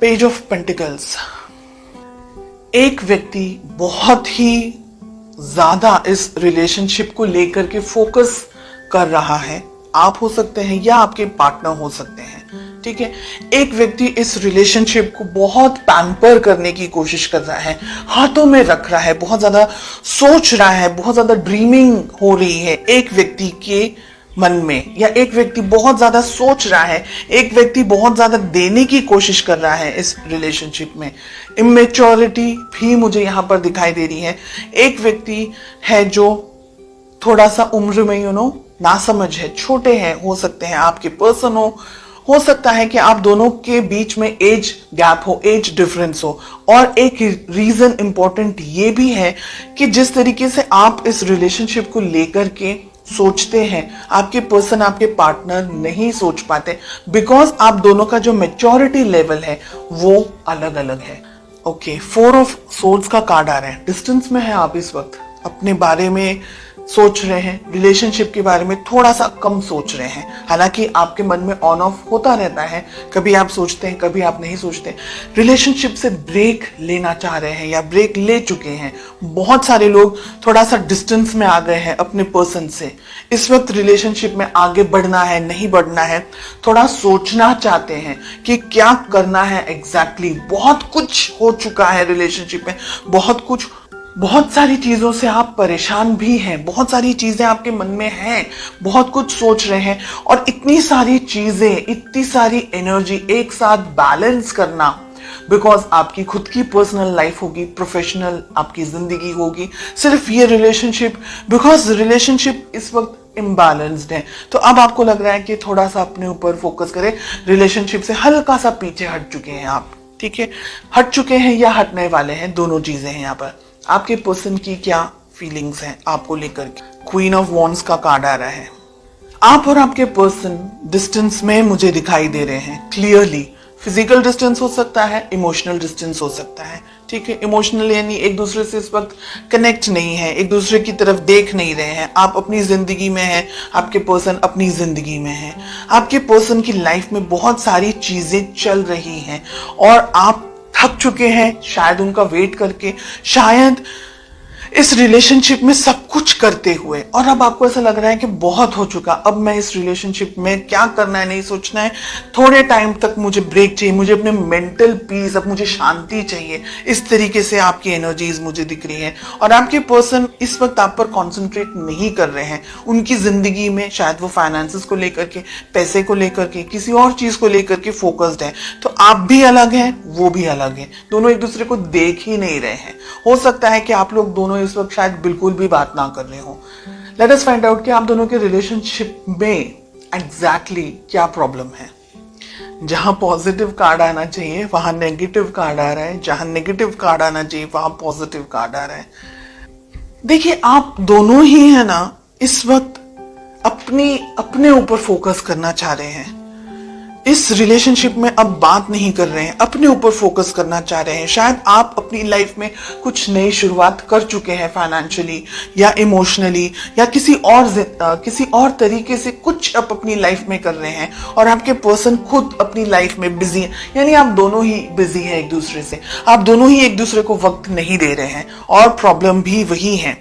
Page of pentacles. एक व्यक्ति बहुत ही ज्यादा इस रिलेशनशिप को लेकर के फोकस कर रहा है। आप हो सकते हैं या आपके पार्टनर हो सकते हैं, ठीक है। एक व्यक्ति इस रिलेशनशिप को बहुत पैम्पर करने की कोशिश कर रहा है, हाथों में रख रहा है, बहुत ज्यादा सोच रहा है, बहुत ज्यादा ड्रीमिंग हो रही है एक व्यक्ति के मन में, या एक व्यक्ति बहुत ज्यादा सोच रहा है, एक व्यक्ति बहुत ज्यादा देने की कोशिश कर रहा है इस रिलेशनशिप में। इमेच्योरिटी भी मुझे यहाँ पर दिखाई दे रही है। एक व्यक्ति है जो थोड़ा सा उम्र में नासमझ है, छोटे हैं, हो सकते हैं आपके पर्सन हो सकता है कि आप दोनों के बीच में एज गैप हो, एज डिफरेंस हो। और एक रीजन इंपॉर्टेंट ये भी है कि जिस तरीके से आप इस रिलेशनशिप को लेकर के सोचते हैं, आपके पर्सन, आपके पार्टनर नहीं सोच पाते, बिकॉज आप दोनों का जो मैच्योरिटी लेवल है वो अलग अलग है। ओके, 4 ऑफ सोर्ड्स का कार्ड आ रहा है। डिस्टेंस में है आप इस वक्त, अपने बारे में सोच रहे हैं, रिलेशनशिप के बारे में थोड़ा सा कम सोच रहे हैं। हालांकि आपके मन में ऑन ऑफ होता रहता है, कभी आप सोचते हैं, कभी आप नहीं सोचते। रिलेशनशिप से ब्रेक लेना चाह रहे हैं या ब्रेक ले चुके हैं। बहुत सारे लोग थोड़ा सा डिस्टेंस में आ गए हैं अपने पर्सन से। इस वक्त रिलेशनशिप में आगे बढ़ना है, नहीं बढ़ना है, थोड़ा सोचना चाहते हैं कि क्या करना है एग्जैक्टली। बहुत कुछ हो चुका है रिलेशनशिप में, बहुत सारी चीजों से आप परेशान भी हैं, बहुत सारी चीजें आपके मन में हैं, बहुत कुछ सोच रहे हैं, और इतनी सारी चीजें, इतनी सारी एनर्जी एक साथ बैलेंस करना, बिकॉज आपकी खुद की पर्सनल लाइफ होगी, प्रोफेशनल आपकी जिंदगी होगी, सिर्फ ये रिलेशनशिप, बिकॉज रिलेशनशिप इस वक्त इम्बैलेंस्ड है। तो अब आपको लग रहा है कि थोड़ा सा अपने ऊपर फोकस करें, रिलेशनशिप से हल्का सा पीछे हट चुके हैं आप, ठीक है। हट चुके हैं या हटने वाले हैं, दोनों चीजें हैं यहाँ पर। आपके पर्सन की क्या फीलिंग्स हैं आपको लेकर के। क्वीन ऑफ वॉन्ड्स का कार्ड आ रहा है। आप और आपके पर्सन डिस्टेंस में मुझे दिखाई दे रहे हैं क्लियरली। फिजिकल डिस्टेंस हो सकता है, इमोशनल डिस्टेंस हो सकता है, ठीक है। इमोशनल यानी एक दूसरे से इस वक्त कनेक्ट नहीं है, एक दूसरे की तरफ देख नहीं रहे हैं। आप अपनी जिंदगी में हैं, आपके पर्सन अपनी जिंदगी में है। आपके पर्सन की लाइफ में बहुत सारी चीजें चल रही हैं और आप थक चुके हैं शायद उनका वेट करके, शायद इस रिलेशनशिप में सब कुछ करते हुए, और अब आपको ऐसा लग रहा है कि बहुत हो चुका, अब मैं इस रिलेशनशिप में क्या करना है नहीं सोचना है, थोड़े टाइम तक मुझे ब्रेक चाहिए, मुझे अपने मेंटल पीस, अब मुझे शांति चाहिए। इस तरीके से आपकी एनर्जीज मुझे दिख रही है। और आपके पर्सन इस वक्त आप पर कॉन्सेंट्रेट नहीं कर रहे हैं। उनकी जिंदगी में शायद वो फाइनेंसेस को लेकर के, पैसे को लेकर के, किसी और चीज को लेकर के फोकस्ड है। तो आप भी अलग हैं, वो भी अलग है, दोनों एक दूसरे को देख ही नहीं रहे हैं। हो सकता है कि आप लोग दोनों इस वक्त शायद बिल्कुल भी बात ना कर रहे हो। लेट अस फाइंड आउट कि आप दोनों के रिलेशनशिप में एग्जैक्टली क्या प्रॉब्लम है। जहां पॉजिटिव कार्ड आना चाहिए वहां नेगेटिव कार्ड आ रहा है, जहां नेगेटिव कार्ड आना चाहिए वहां पॉजिटिव कार्ड आ रहा है। देखिए, आप दोनों ही है ना इस वक्त अपने ऊपर फोकस करना चाह रहे हैं। इस रिलेशनशिप में अब बात नहीं कर रहे हैं, अपने ऊपर फोकस करना चाह रहे हैं। शायद आप अपनी लाइफ में कुछ नई शुरुआत कर चुके हैं, फाइनेंशियली या इमोशनली या किसी और तरीके से कुछ आप अपनी लाइफ में कर रहे हैं, और आपके पर्सन खुद अपनी लाइफ में बिजी है। यानी आप दोनों ही बिजी हैं एक दूसरे से, आप दोनों ही एक दूसरे को वक्त नहीं दे रहे हैं। और प्रॉब्लम भी वही है,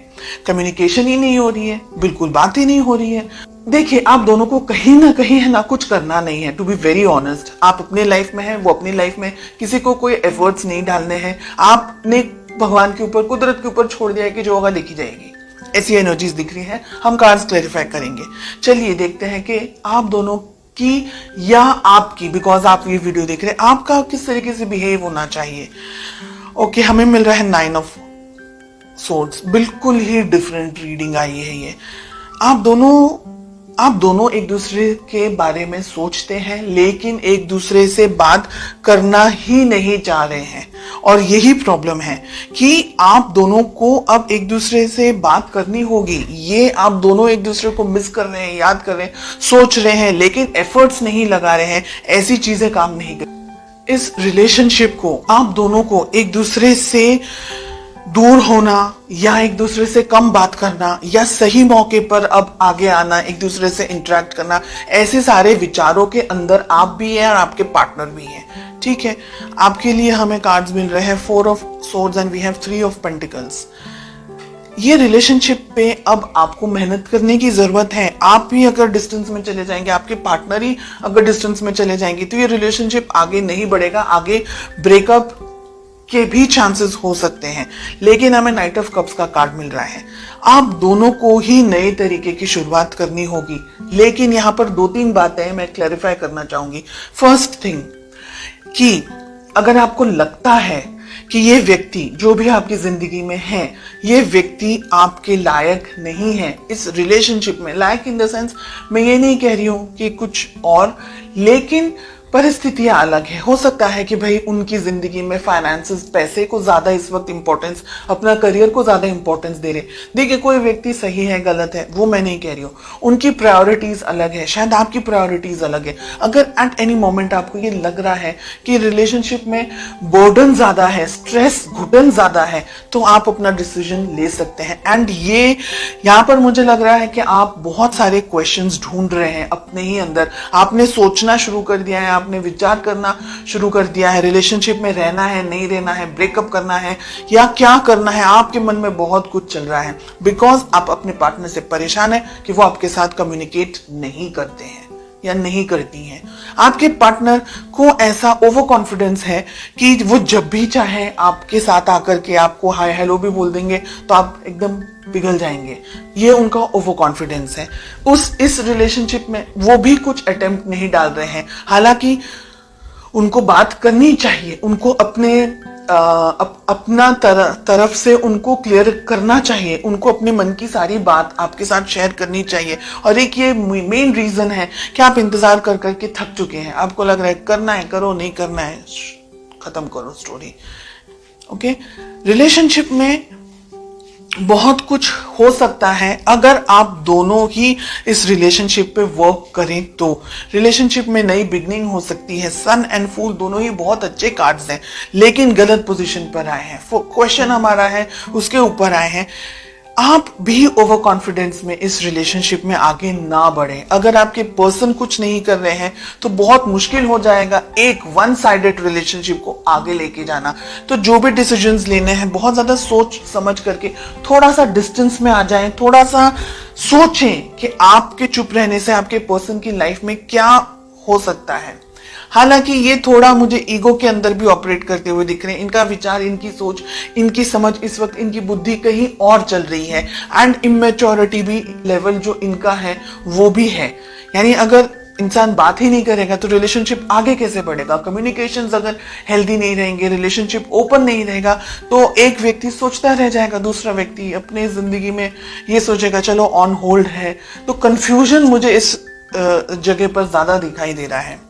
कम्युनिकेशन ही नहीं हो रही है, बिल्कुल बात ही नहीं हो रही है। देखिए, आप दोनों को कहीं ना कहीं है ना कुछ करना नहीं है। टू बी वेरी ऑनेस्ट, आप अपने लाइफ में हैं, वो अपनी लाइफ में, किसी को कोई एफर्ट्स नहीं डालने हैं। आपने भगवान के ऊपर, कुदरत के ऊपर छोड़ दिया है कि जो होगा देखी जाएगी। ऐसी एनर्जीज दिख रही है, हम कार्ड्स क्लैरिफाई करेंगे। चलिए देखते हैं कि आप दोनों की या आपकी, बिकॉज आप ये वीडियो देख रहे हैं, आपका किस तरीके से बिहेव होना चाहिए। ओके, हमें मिल रहा है 9 ऑफ सोर्ड्स। बिल्कुल ही डिफरेंट रीडिंग आई है ये। आप दोनों एक दूसरे के बारे में सोचते हैं, लेकिन एक दूसरे से बात करना ही नहीं चाह रहे हैं। और यही प्रॉब्लम है कि आप दोनों को अब एक दूसरे से बात करनी होगी। ये आप दोनों एक दूसरे को मिस कर रहे हैं, याद कर रहे हैं, सोच रहे हैं, लेकिन एफर्ट्स नहीं लगा रहे हैं। ऐसी चीजें काम नहीं कर। इस रिलेशनशिप को, आप दोनों को एक दूसरे से दूर होना या एक दूसरे से कम बात करना या सही मौके पर अब आगे आना, एक दूसरे से इंटरेक्ट करना, ऐसे सारे विचारों के अंदर आप भी हैं और आपके पार्टनर भी हैं। ठीक है, आपके लिए हमें कार्ड्स मिल रहे हैं 4 of swords and we have 3 of pentacles. ये रिलेशनशिप पे अब आपको मेहनत करने की जरूरत है। आप भी अगर डिस्टेंस में चले जाएंगे, आपके पार्टनर ही अगर डिस्टेंस में चले जाएंगे, तो ये रिलेशनशिप आगे नहीं बढ़ेगा, आगे ब्रेकअप के भी चांसेस हो सकते हैं। लेकिन हमें नाइट ऑफ कप्स का कार्ड मिल रहा है, आप दोनों को ही नए तरीके की शुरुआत करनी होगी। लेकिन यहाँ पर 2-3 बातें मैं क्लैरिफाई करना चाहूंगी। फर्स्ट थिंग कि अगर आपको लगता है कि ये व्यक्ति जो भी आपकी जिंदगी में है, ये व्यक्ति आपके लायक नहीं है इस रिलेशनशिप में, लायक इन द सेंस मैं ये नहीं कह रही हूं कि कुछ और, लेकिन परिस्थितियां अलग है। हो सकता है कि भाई उनकी जिंदगी में फाइनेंसेस, पैसे को ज्यादा इस वक्त इंपॉर्टेंस, अपना करियर को ज्यादा इंपॉर्टेंस दे रहे। देखिए, कोई व्यक्ति सही है गलत है वो मैं नहीं कह रही हूँ, उनकी प्रायोरिटीज अलग है, शायद आपकी प्रायोरिटीज अलग है। अगर एट एनी मोमेंट आपको ये लग रहा है कि रिलेशनशिप में बर्डन ज्यादा है, स्ट्रेस, घुटन ज्यादा है, तो आप अपना डिसीजन ले सकते हैं। एंड ये यहाँ पर मुझे लग रहा है कि आप बहुत सारे क्वेश्चंस ढूंढ रहे हैं अपने ही अंदर। आपने सोचना शुरू कर दिया है, आपने विचार करना शुरू कर दिया है, रिलेशनशिप में रहना है, नहीं रहना है, ब्रेकअप करना है या क्या करना है। आपके मन में बहुत कुछ चल रहा है बिकॉज आप अपने पार्टनर से परेशान है कि वो आपके साथ कम्युनिकेट नहीं करते हैं या नहीं करती हैं। आपके पार्टनर को ऐसा ओवर कॉन्फिडेंस है कि वो जब भी चाहे आपके साथ आकर के आपको हाय हेलो भी बोल देंगे तो आप एकदम पिघल जाएंगे। ये उनका ओवर कॉन्फिडेंस है। इस रिलेशनशिप में वो भी कुछ अटेम्प्ट नहीं डाल रहे हैं, हालांकि उनको बात करनी चाहिए, उनको अपना तरफ से उनको क्लियर करना चाहिए, उनको अपने मन की सारी बात आपके साथ शेयर करनी चाहिए। और एक ये मेन रीजन है कि आप इंतजार कर करके थक चुके हैं, आपको लग रहा है करना है करो, नहीं करना है खत्म करो स्टोरी। ओके, रिलेशनशिप में बहुत कुछ हो सकता है अगर आप दोनों ही इस रिलेशनशिप पे वर्क करें तो। रिलेशनशिप में नई बिगनिंग हो सकती है। सन एंड फूल दोनों ही बहुत अच्छे कार्ड्स हैं, लेकिन गलत पोजीशन पर आए हैं। क्वेश्चन हमारा है उसके ऊपर आए हैं। आप भी ओवर कॉन्फिडेंस में इस रिलेशनशिप में आगे ना बढ़े। अगर आपके पर्सन कुछ नहीं कर रहे हैं तो बहुत मुश्किल हो जाएगा एक वन साइडेड रिलेशनशिप को आगे लेके जाना। तो जो भी डिसीजंस लेने हैं बहुत ज्यादा सोच समझ करके थोड़ा सा डिस्टेंस में आ जाएं, थोड़ा सा सोचें कि आपके चुप रहने से आपके पर्सन की लाइफ में क्या हो सकता है। हालांकि ये थोड़ा मुझे ईगो के अंदर भी ऑपरेट करते हुए दिख रहे हैं। इनका विचार, इनकी सोच, इनकी समझ इस वक्त, इनकी बुद्धि कहीं और चल रही है। एंड इमेच्योरिटी भी लेवल जो इनका है वो भी है। यानी अगर इंसान बात ही नहीं करेगा तो रिलेशनशिप आगे कैसे बढ़ेगा। कम्युनिकेशंस अगर हेल्दी नहीं रहेंगे, रिलेशनशिप ओपन नहीं रहेगा, तो एक व्यक्ति सोचता रह जाएगा, दूसरा व्यक्ति अपने जिंदगी में ये सोचेगा चलो ऑन होल्ड है। तो कंफ्यूजन मुझे इस जगह पर ज्यादा दिखाई दे रहा है।